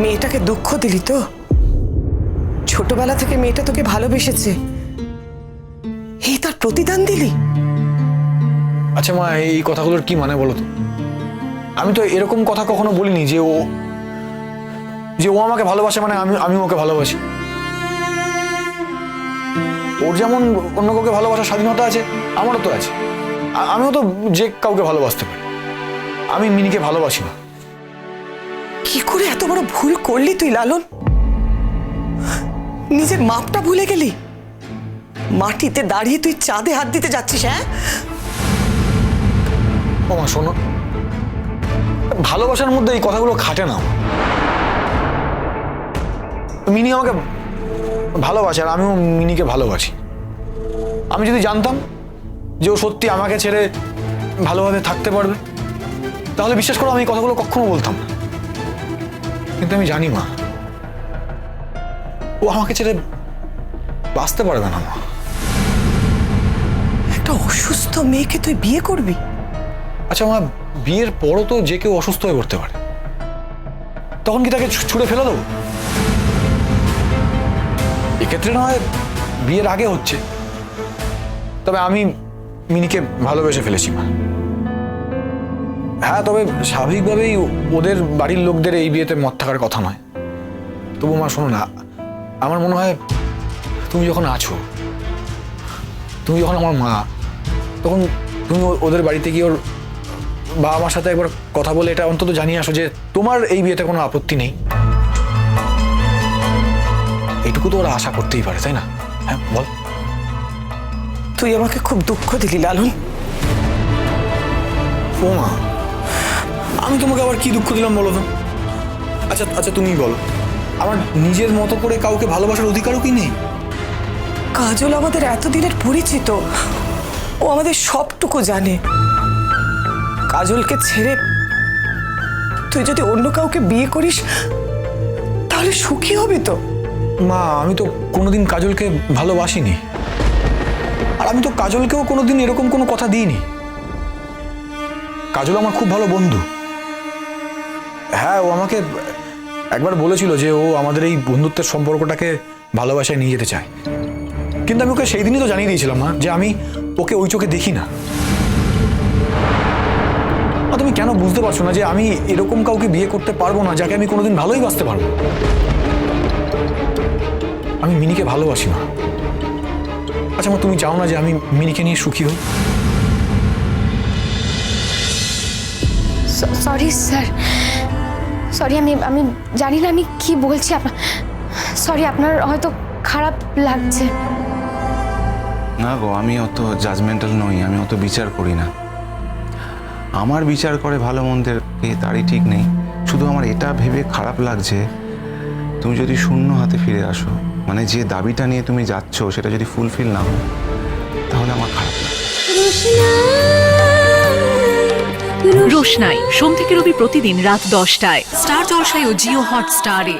মেয়েটাকে দুঃখ দিলি তো? ছোটবেলা থেকে মেয়েটা তোকে ভালোবেসেছে, এই তার প্রতিদান দিলি? আচ্ছা মা, এই কথাগুলোর কি মানে বলো তো? আমি তো এরকম কথা কখনো বলিনি যে ও আমাকে ভালোবাসে মানে আমি ওকে ভালোবাসি। ওর যেমন অন্য কাউকে ভালোবাসার স্বাধীনতা আছে, আমারও তো আছে। আমিও তো যে কাউকে ভালোবাসতে পারি। আমি মিনিকে ভালোবাসি না। কি করে এত বড় ভুল করলি তুই লালন? নিজের মাপটা ভুলে গেলি? মাটিতে দাঁড়িয়ে তুই চাঁদে হাত দিতে যাচ্ছিস? হ্যাঁ ও মা শোনো, ভালোবাসার মধ্যে এই কথাগুলো খাটে না। মিনি আমাকে ভালোবাসে আর আমিও মিনিকে ভালোবাসি। আমি যদি জানতাম যে ও সত্যি আমাকে ছেড়ে ভালোভাবে থাকতে পারবে, তাহলে বিশ্বাস করো আমি এই কথাগুলো কখনো বলতাম না। কিন্তু আমি জানি মা, ও আমাকে ছেড়ে বাঁচতে পারবে না মা। একটা অসুস্থ মেয়েকে তুই বিয়ে করবি? আচ্ছা মা, বিয়ের পরও তো যে কেউ অসুস্থ হয়ে পড়তে পারে, তখন কি তাকে ছুঁড়ে ফেলে দেবো? এক্ষেত্রে নয় বিয়ের আগে হচ্ছে, তবে আমি মিনিকে ভালোবেসে ফেলেছি মা। হ্যাঁ, তবে স্বাভাবিকভাবেই ওদের বাড়ির লোকদের এই বিয়েতে মত থাকার কথা নয়। তবু মা শোনো না, আমার মনে হয় তুমি যখন আছো, তুমি যখন আমার মা, তখন তুমি ওদের বাড়িতে গিয়ে ওর বাবা মার সাথে একবার কথা বলে এটা অন্তত জানিয়ে আসো যে তোমার এই বিয়েতে কোনো আপত্তি নেই। এটুকু তো ওরা আশা করতেই পারে, তাই না? হ্যাঁ বল। তুই আমাকে খুব দুঃখ দিলি লালন। ও মা, আমি তোমাকে আবার কি দুঃখ দিলাম বলো তো? আচ্ছা আচ্ছা তুমি বলো, আমার নিজের মতো করে কাউকে ভালোবাসার অধিকারও কি নেই? কাজল আমাদের এতদিনের পরিচিত, ও আমাদের সবটুকু জানে। কাজলকে ছেড়ে তুই যদি অন্য কাউকে বিয়ে করিস তাহলে সুখী হবি তো? মা, আমি তো কোনোদিন কাজলকে ভালোবাসিনি, আর আমি তো কাজলকেও কোনোদিন এরকম কোনো কথা দিইনি। কাজল আমার খুব ভালো বন্ধু। হ্যাঁ, ও আমাকে একবার বলেছিল যে ও আমাদের এই বন্ধুত্বের সম্পর্কটাকে ভালোবাসায় নিয়ে যেতে চায়, কিন্তু আমি ওকে সেই দিনই তো জানিয়ে দিয়েছিলাম না যে আমি ওকে ওই চোখে দেখি না। আর তুমি কেন বুঝতে পারছো না যে আমি এরকম কাউকে বিয়ে করতে পারবো না যাকে আমি কোনোদিন ভালোই বাসতে পারবো? আমি মিনিকে ভালোবাসি না। আচ্ছা মা, তুমি চাও না যে আমি মিনিকে নিয়ে সুখী হই? সরি স্যার, সরি, আমি জানি না আমি কি বলছি। সরি, আপনার হয়তো খারাপ লাগছে। না গো, আমি অত জাজমেন্টাল নই, আমি অত বিচার করি না। আমার বিচার করে ভালো মন্দের কে তারই ঠিক নেই। শুধু আমার এটা ভেবে খারাপ লাগছে, তুমি যদি শূন্য হাতে ফিরে আসো, মানে যে দাবিটা নিয়ে তুমি যাচ্ছ সেটা যদি ফুলফিল না হয়, তাহলে আমার খারাপ লাগে। রোশনাই সোম থেকে রবি প্রতিদিন রাত 10টায় স্টার জলসায় ও জিও হটস্টারে।